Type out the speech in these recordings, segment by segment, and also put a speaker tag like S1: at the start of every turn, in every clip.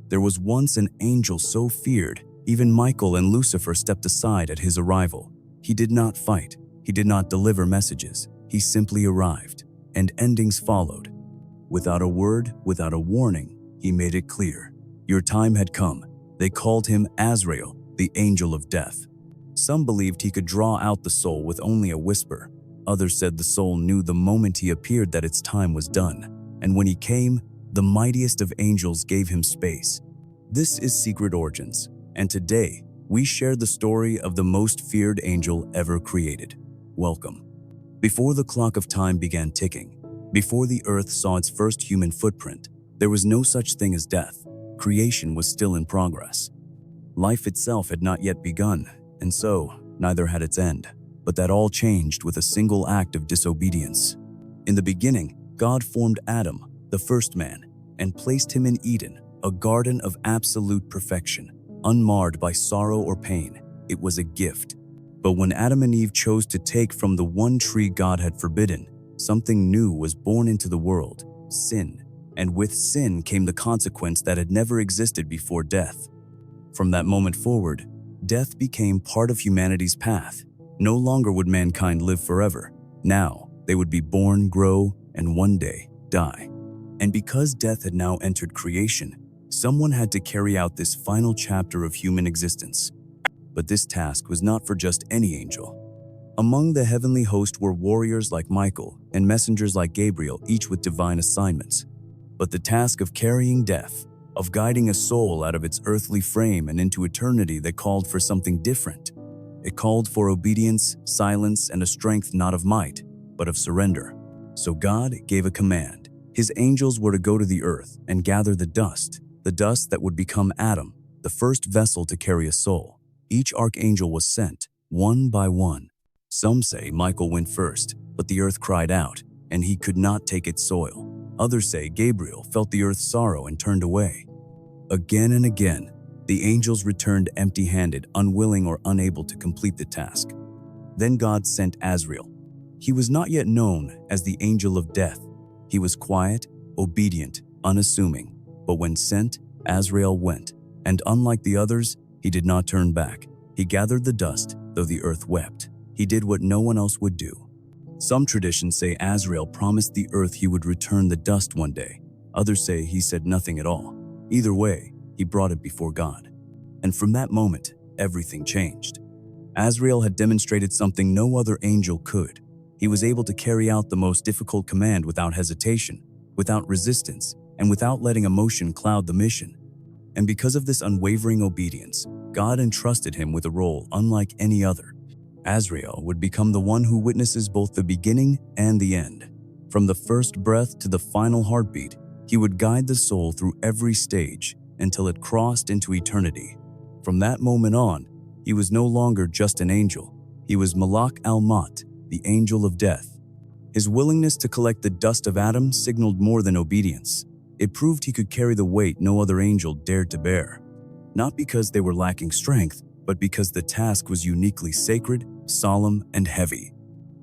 S1: There was once an angel so feared, even Michael and Lucifer stepped aside at his arrival. He did not fight. He did not deliver messages. He simply arrived, and endings followed. Without a word, without a warning, he made it clear. Your time had come. They called him Azrael, the angel of death. Some believed he could draw out the soul with only a whisper. Others said the soul knew the moment he appeared that its time was done. And when he came, the mightiest of angels gave him space. This is Secret Origins, and today we share the story of the most feared angel ever created. Welcome. Before the clock of time began ticking, before the earth saw its first human footprint, there was no such thing as death. Creation was still in progress. Life itself had not yet begun, and so neither had its end. But that all changed with a single act of disobedience. In the beginning, God formed Adam, the first man, and placed him in Eden, a garden of absolute perfection, unmarred by sorrow or pain. It was a gift. But when Adam and Eve chose to take from the one tree God had forbidden, something new was born into the world: sin. And with sin came the consequence that had never existed before: death. From that moment forward, death became part of humanity's path. No longer would mankind live forever. Now, they would be born, grow, and one day die. And because death had now entered creation, someone had to carry out this final chapter of human existence. But this task was not for just any angel. Among the heavenly host were warriors like Michael and messengers like Gabriel, each with divine assignments. But the task of carrying death, of guiding a soul out of its earthly frame and into eternity, that called for something different. It called for obedience, silence, and a strength not of might, but of surrender. So God gave a command. His angels were to go to the earth and gather the dust that would become Adam, the first vessel to carry a soul. Each archangel was sent, one by one. Some say Michael went first, but the earth cried out, and he could not take its soil. Others say Gabriel felt the earth's sorrow and turned away. Again and again, the angels returned empty-handed, unwilling or unable to complete the task. Then God sent Azrael. He was not yet known as the angel of death. He was quiet, obedient, unassuming. But when sent, Azrael went, and unlike the others, he did not turn back. He gathered the dust, though the earth wept. He did what no one else would do. Some traditions say Azrael promised the earth he would return the dust one day. Others say he said nothing at all. Either way, he brought it before God. And from that moment, everything changed. Azrael had demonstrated something no other angel could. He was able to carry out the most difficult command without hesitation, without resistance, and without letting emotion cloud the mission. And because of this unwavering obedience, God entrusted him with a role unlike any other. Azrael would become the one who witnesses both the beginning and the end. From the first breath to the final heartbeat, he would guide the soul through every stage until it crossed into eternity. From that moment on, he was no longer just an angel. He was Malak al-Maut, the angel of death. His willingness to collect the dust of Adam signaled more than obedience. It proved he could carry the weight no other angel dared to bear. Not because they were lacking strength, but because the task was uniquely sacred, solemn, and heavy.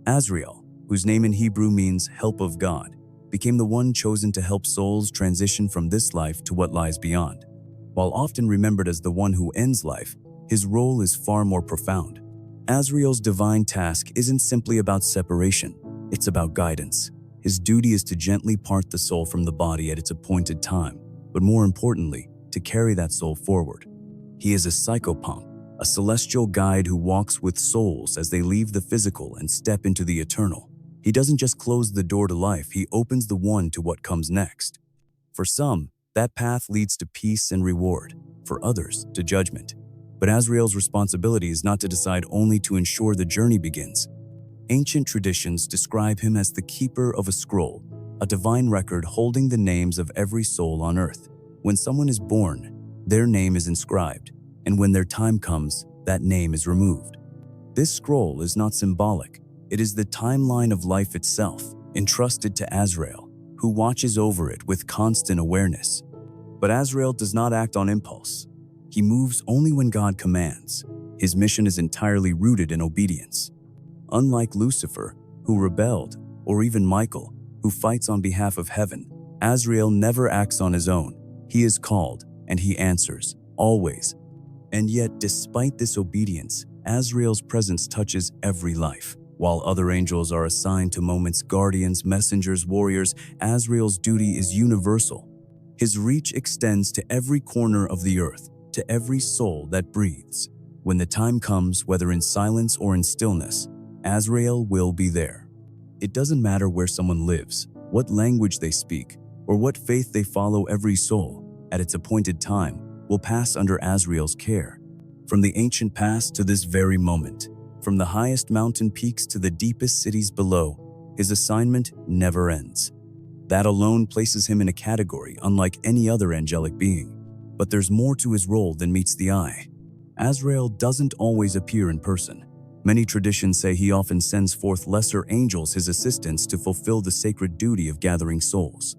S1: Azrael, whose name in Hebrew means help of God, became the one chosen to help souls transition from this life to what lies beyond. While often remembered as the one who ends life, his role is far more profound. Azrael's divine task isn't simply about separation, it's about guidance. His duty is to gently part the soul from the body at its appointed time, but more importantly, to carry that soul forward. He is a psychopomp, a celestial guide who walks with souls as they leave the physical and step into the eternal. He doesn't just close the door to life, he opens the one to what comes next. For some, that path leads to peace and reward. For others, to judgment. But Azrael's responsibility is not to decide, only to ensure the journey begins. Ancient traditions describe him as the keeper of a scroll, a divine record holding the names of every soul on earth. When someone is born, their name is inscribed, and when their time comes, that name is removed. This scroll is not symbolic. It is the timeline of life itself, entrusted to Azrael, who watches over it with constant awareness. But Azrael does not act on impulse. He moves only when God commands. His mission is entirely rooted in obedience. Unlike Lucifer, who rebelled, or even Michael, who fights on behalf of heaven, Azrael never acts on his own. He is called, and he answers, always. And yet, despite this obedience, Azrael's presence touches every life. While other angels are assigned to moments, guardians, messengers, warriors, Azrael's duty is universal. His reach extends to every corner of the earth, to every soul that breathes. When the time comes, whether in silence or in stillness, Azrael will be there. It doesn't matter where someone lives, what language they speak, or what faith they follow, every soul, at its appointed time, will pass under Azrael's care. From the ancient past to this very moment, from the highest mountain peaks to the deepest cities below, his assignment never ends. That alone places him in a category unlike any other angelic being. But there's more to his role than meets the eye. Azrael doesn't always appear in person. Many traditions say he often sends forth lesser angels, his assistants, to fulfill the sacred duty of gathering souls.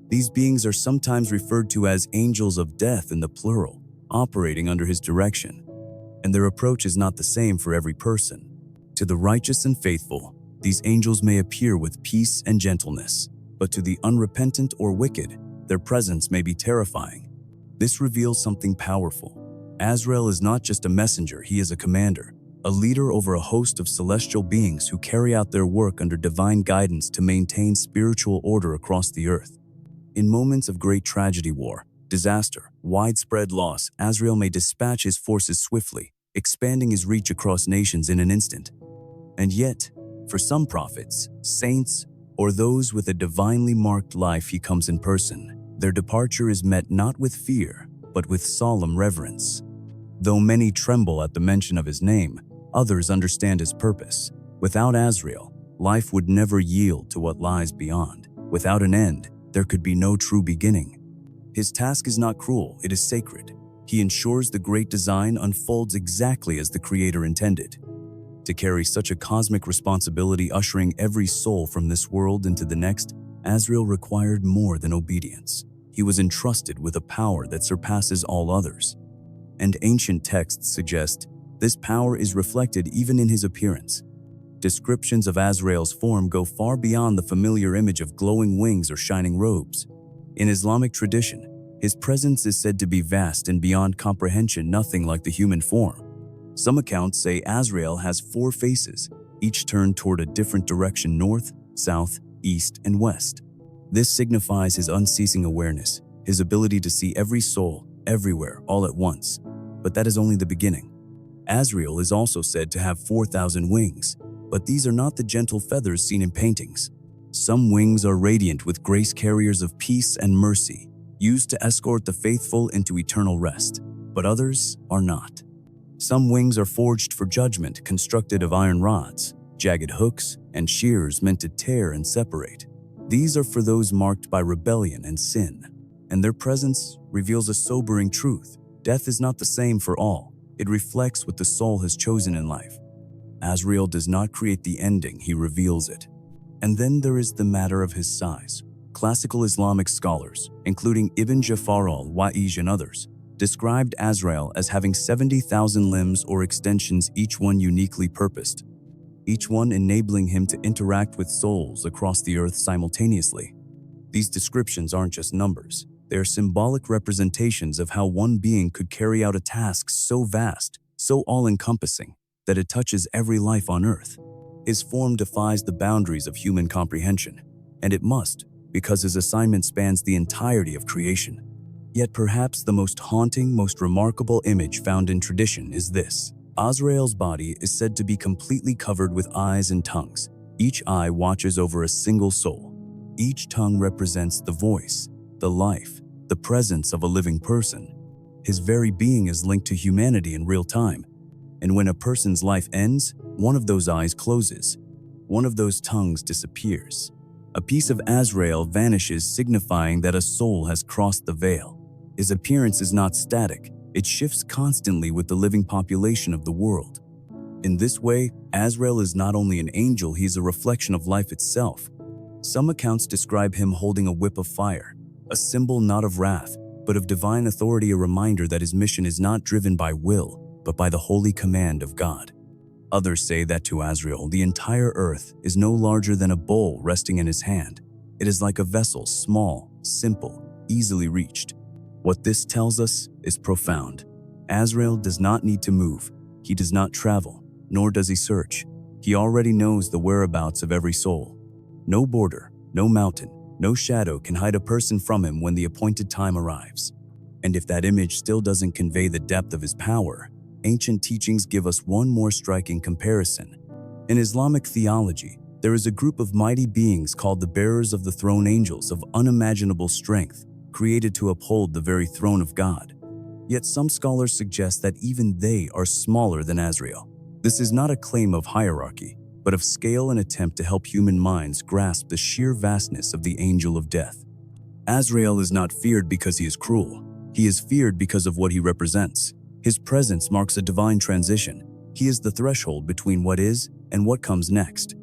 S1: These beings are sometimes referred to as angels of death in the plural, operating under his direction. And their approach is not the same for every person. To the righteous and faithful, these angels may appear with peace and gentleness, but to the unrepentant or wicked, their presence may be terrifying. This reveals something powerful. Azrael is not just a messenger, he is a commander, a leader over a host of celestial beings who carry out their work under divine guidance to maintain spiritual order across the earth. In moments of great tragedy, war, disaster, widespread loss, Azrael may dispatch his forces swiftly, expanding his reach across nations in an instant. And yet, for some prophets, saints, or those with a divinely marked life, he comes in person. Their departure is met not with fear, but with solemn reverence. Though many tremble at the mention of his name, others understand his purpose. Without Azrael, life would never yield to what lies beyond. Without an end, there could be no true beginning. His task is not cruel, it is sacred. He ensures the great design unfolds exactly as the Creator intended. To carry such a cosmic responsibility, ushering every soul from this world into the next, Azrael required more than obedience. He was entrusted with a power that surpasses all others. And ancient texts suggest this power is reflected even in his appearance. Descriptions of Azrael's form go far beyond the familiar image of glowing wings or shining robes. In Islamic tradition, his presence is said to be vast and beyond comprehension, nothing like the human form. Some accounts say Azrael has 4 faces, each turned toward a different direction: north, south, east, and west. This signifies his unceasing awareness, his ability to see every soul, everywhere, all at once. But that is only the beginning. Azrael is also said to have 4,000 wings, but these are not the gentle feathers seen in paintings. Some wings are radiant with grace, carriers of peace and mercy, used to escort the faithful into eternal rest, but others are not. Some wings are forged for judgment, constructed of iron rods, jagged hooks, and shears meant to tear and separate. These are for those marked by rebellion and sin, and their presence reveals a sobering truth. Death is not the same for all. It reflects what the soul has chosen in life. Azrael does not create the ending, he reveals it. And then there is the matter of his size. Classical Islamic scholars, including Ibn Jafar al-Wa'ij and others, described Azrael as having 70,000 limbs or extensions, each one uniquely purposed, each one enabling him to interact with souls across the earth simultaneously. These descriptions aren't just numbers. They are symbolic representations of how one being could carry out a task so vast, so all-encompassing, that it touches every life on earth. His form defies the boundaries of human comprehension, and it must, because his assignment spans the entirety of creation. Yet perhaps the most haunting, most remarkable image found in tradition is this. Azrael's body is said to be completely covered with eyes and tongues. Each eye watches over a single soul. Each tongue represents the voice, the life, the presence of a living person. His very being is linked to humanity in real time. And when a person's life ends, one of those eyes closes. One of those tongues disappears. A piece of Azrael vanishes, signifying that a soul has crossed the veil. His appearance is not static. It shifts constantly with the living population of the world. In this way, Azrael is not only an angel, he is a reflection of life itself. Some accounts describe him holding a whip of fire, a symbol not of wrath, but of divine authority, a reminder that his mission is not driven by will, but by the holy command of God. Others say that to Azrael, the entire earth is no larger than a bowl resting in his hand. It is like a vessel, small, simple, easily reached. What this tells us is profound. Azrael does not need to move. He does not travel, nor does he search. He already knows the whereabouts of every soul. No border, no mountain, no shadow can hide a person from him when the appointed time arrives. And if that image still doesn't convey the depth of his power, ancient teachings give us one more striking comparison. In Islamic theology, there is a group of mighty beings called the bearers of the throne, angels of unimaginable strength, created to uphold the very throne of God. Yet some scholars suggest that even they are smaller than Azrael. This is not a claim of hierarchy, but of scale, and attempt to help human minds grasp the sheer vastness of the angel of death. Azrael is not feared because he is cruel. He is feared because of what he represents. His presence marks a divine transition. He is the threshold between what is and what comes next.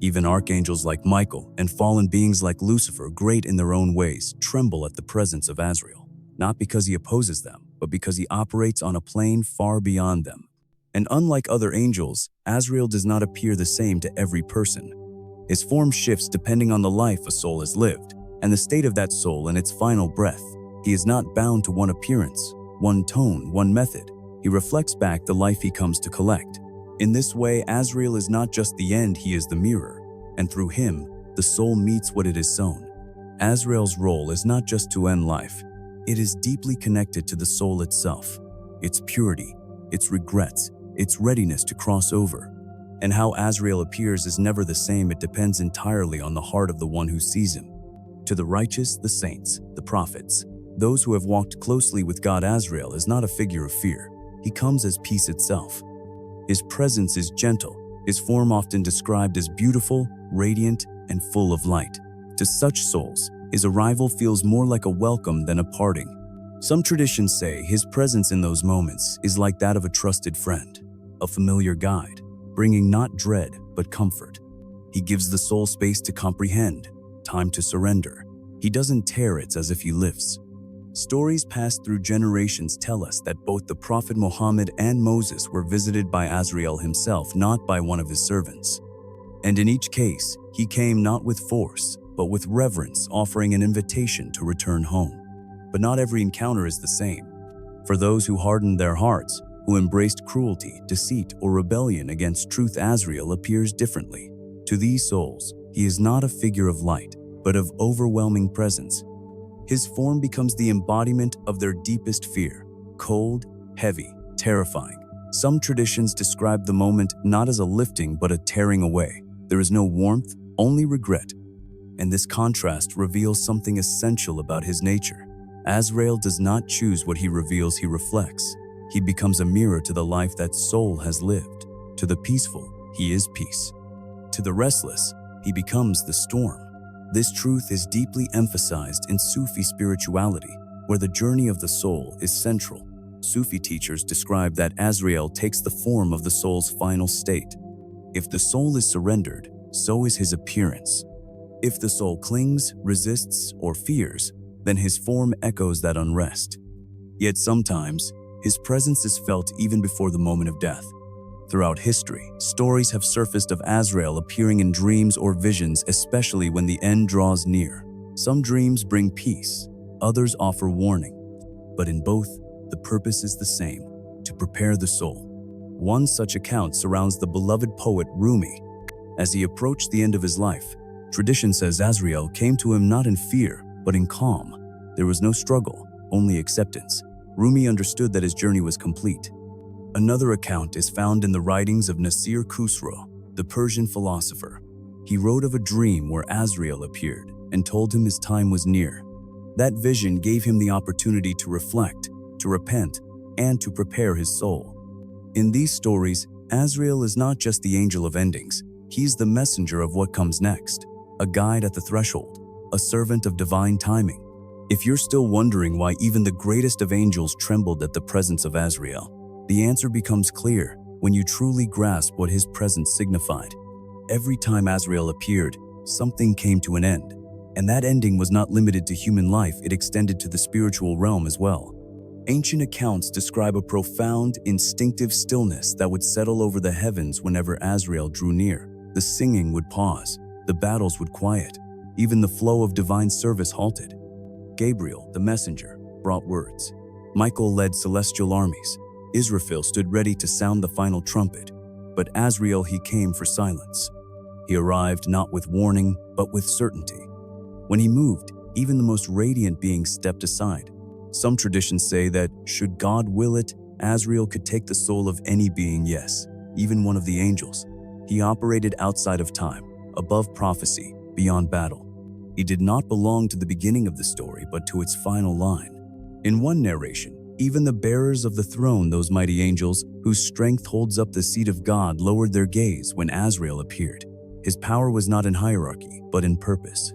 S1: Even archangels like Michael and fallen beings like Lucifer, great in their own ways, tremble at the presence of Azrael, not because he opposes them, but because he operates on a plane far beyond them. And unlike other angels, Azrael does not appear the same to every person. His form shifts depending on the life a soul has lived, and the state of that soul in its final breath. He is not bound to one appearance, one tone, one method. He reflects back the life he comes to collect. In this way, Azrael is not just the end, he is the mirror, and through him, the soul meets what it has sown. Azrael's role is not just to end life. It is deeply connected to the soul itself, its purity, its regrets, its readiness to cross over. And how Azrael appears is never the same. It depends entirely on the heart of the one who sees him. To the righteous, the saints, the prophets, those who have walked closely with God, Azrael is not a figure of fear. He comes as peace itself. His presence is gentle, his form often described as beautiful, radiant, and full of light. To such souls, his arrival feels more like a welcome than a parting. Some traditions say his presence in those moments is like that of a trusted friend, a familiar guide, bringing not dread but comfort. He gives the soul space to comprehend, time to surrender. He doesn't tear it as if he lifts. Stories passed through generations tell us that both the Prophet Muhammad and Moses were visited by Azrael himself, not by one of his servants. And in each case, he came not with force, but with reverence, offering an invitation to return home. But not every encounter is the same. For those who hardened their hearts, who embraced cruelty, deceit, or rebellion against truth, Azrael appears differently. To these souls, he is not a figure of light, but of overwhelming presence. His form becomes the embodiment of their deepest fear, cold, heavy, terrifying. Some traditions describe the moment not as a lifting but a tearing away. There is no warmth, only regret. And this contrast reveals something essential about his nature. Azrael does not choose what he reveals, he reflects. He becomes a mirror to the life that soul has lived. To the peaceful, he is peace. To the restless, he becomes the storm. This truth is deeply emphasized in Sufi spirituality, where the journey of the soul is central. Sufi teachers describe that Azrael takes the form of the soul's final state. If the soul is surrendered, so is his appearance. If the soul clings, resists, or fears, then his form echoes that unrest. Yet sometimes, his presence is felt even before the moment of death. Throughout history, stories have surfaced of Azrael appearing in dreams or visions, especially when the end draws near. Some dreams bring peace, others offer warning. But in both, the purpose is the same: to prepare the soul. One such account surrounds the beloved poet Rumi. As he approached the end of his life, tradition says Azrael came to him not in fear, but in calm. There was no struggle, only acceptance. Rumi understood that his journey was complete. Another account is found in the writings of Nasir Khusro, the Persian philosopher. He wrote of a dream where Azrael appeared and told him his time was near. That vision gave him the opportunity to reflect, to repent, and to prepare his soul. In these stories, Azrael is not just the angel of endings. He is the messenger of what comes next, a guide at the threshold, a servant of divine timing. If you're still wondering why even the greatest of angels trembled at the presence of Azrael, the answer becomes clear when you truly grasp what his presence signified. Every time Azrael appeared, something came to an end. And that ending was not limited to human life, it extended to the spiritual realm as well. Ancient accounts describe a profound, instinctive stillness that would settle over the heavens whenever Azrael drew near. The singing would pause, the battles would quiet, even the flow of divine service halted. Gabriel, the messenger, brought words. Michael led celestial armies. Israfil stood ready to sound the final trumpet. But Azrael, he came for silence. He arrived not with warning, but with certainty. When he moved, even the most radiant beings stepped aside. Some traditions say that, should God will it, Azrael could take the soul of any being, yes, even one of the angels. He operated outside of time, above prophecy, beyond battle. He did not belong to the beginning of the story, but to its final line. In one narration, even the bearers of the throne, those mighty angels, whose strength holds up the seat of God, lowered their gaze when Azrael appeared. His power was not in hierarchy, but in purpose.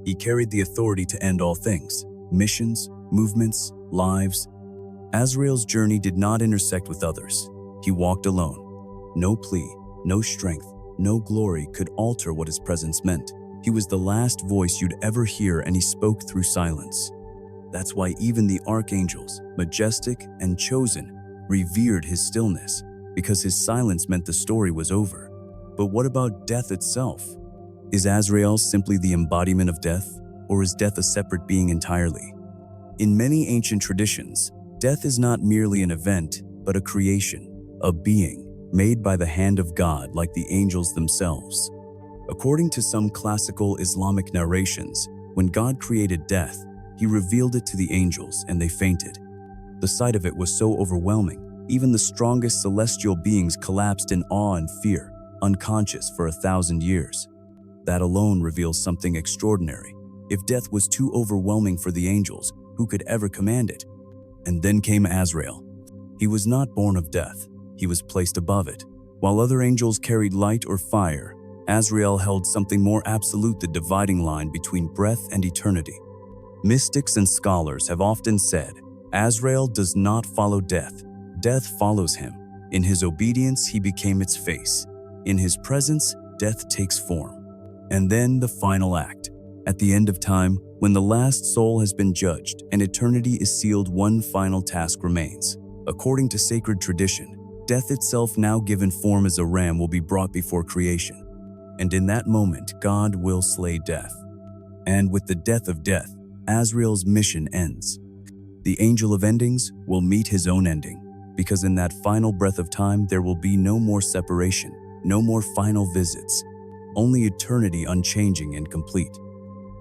S1: He carried the authority to end all things, missions, movements, lives. Azrael's journey did not intersect with others. He walked alone. No plea, no strength, no glory could alter what his presence meant. He was the last voice you'd ever hear, and he spoke through silence. That's why even the archangels, majestic and chosen, revered his stillness, because his silence meant the story was over. But what about death itself? Is Azrael simply the embodiment of death, or is death a separate being entirely? In many ancient traditions, death is not merely an event, but a creation, a being, made by the hand of God like the angels themselves. According to some classical Islamic narrations, when God created death, he revealed it to the angels and they fainted. The sight of it was so overwhelming, even the strongest celestial beings collapsed in awe and fear, unconscious for 1,000 years. That alone reveals something extraordinary. If death was too overwhelming for the angels, who could ever command it? And then came Azrael. He was not born of death. He was placed above it. While other angels carried light or fire, Azrael held something more absolute, the dividing line between breath and eternity. Mystics and scholars have often said, Azrael does not follow death. Death follows him. In his obedience, he became its face. In his presence, death takes form. And then the final act. At the end of time, when the last soul has been judged and eternity is sealed, one final task remains. According to sacred tradition, death itself, now given form as a ram, will be brought before creation. And in that moment, God will slay death. And with the death of death, Azrael's mission ends. The angel of endings will meet his own ending, because in that final breath of time, there will be no more separation, no more final visits, only eternity unchanging and complete.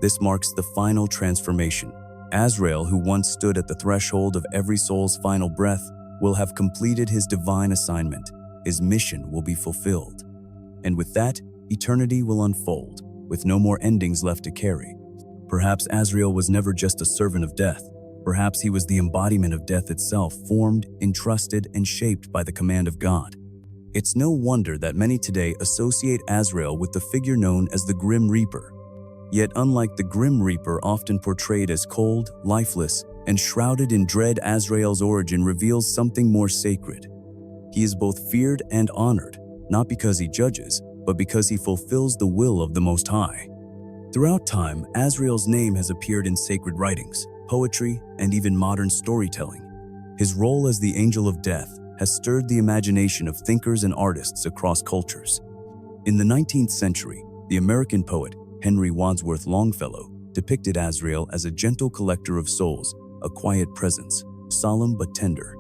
S1: This marks the final transformation. Azrael, who once stood at the threshold of every soul's final breath, will have completed his divine assignment. His mission will be fulfilled. And with that, eternity will unfold, with no more endings left to carry. Perhaps Azrael was never just a servant of death. Perhaps he was the embodiment of death itself, formed, entrusted, and shaped by the command of God. It's no wonder that many today associate Azrael with the figure known as the Grim Reaper. Yet unlike the Grim Reaper, often portrayed as cold, lifeless, and shrouded in dread, Azrael's origin reveals something more sacred. He is both feared and honored, not because he judges, but because he fulfills the will of the Most High. Throughout time, Azrael's name has appeared in sacred writings, poetry, and even modern storytelling. His role as the angel of death has stirred the imagination of thinkers and artists across cultures. In the 19th century, the American poet Henry Wadsworth Longfellow depicted Azrael as a gentle collector of souls, a quiet presence, solemn but tender.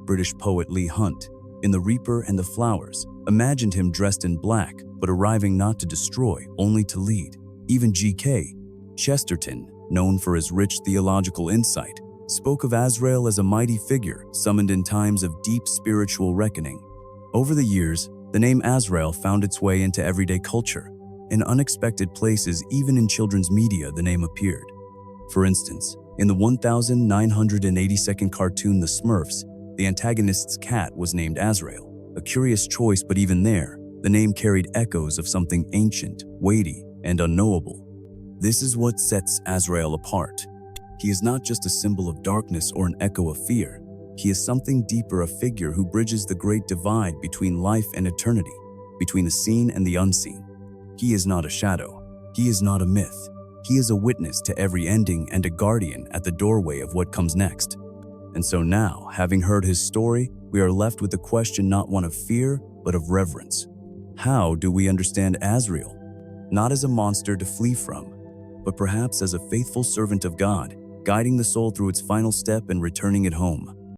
S1: British poet Leigh Hunt, in The Reaper and the Flowers, imagined him dressed in black, but arriving not to destroy, only to lead. Even G.K. Chesterton, known for his rich theological insight, spoke of Azrael as a mighty figure summoned in times of deep spiritual reckoning. Over the years, the name Azrael found its way into everyday culture. In unexpected places, even in children's media, the name appeared. For instance, in the 1982nd cartoon The Smurfs, the antagonist's cat was named Azrael, a curious choice, but even there, the name carried echoes of something ancient, weighty, and unknowable. This is what sets Azrael apart. He is not just a symbol of darkness or an echo of fear. He is something deeper, a figure who bridges the great divide between life and eternity, between the seen and the unseen. He is not a shadow. He is not a myth. He is a witness to every ending and a guardian at the doorway of what comes next. And so now, having heard his story, we are left with a question, not one of fear, but of reverence. How do we understand Azrael? Not as a monster to flee from, but perhaps as a faithful servant of God, guiding the soul through its final step and returning it home.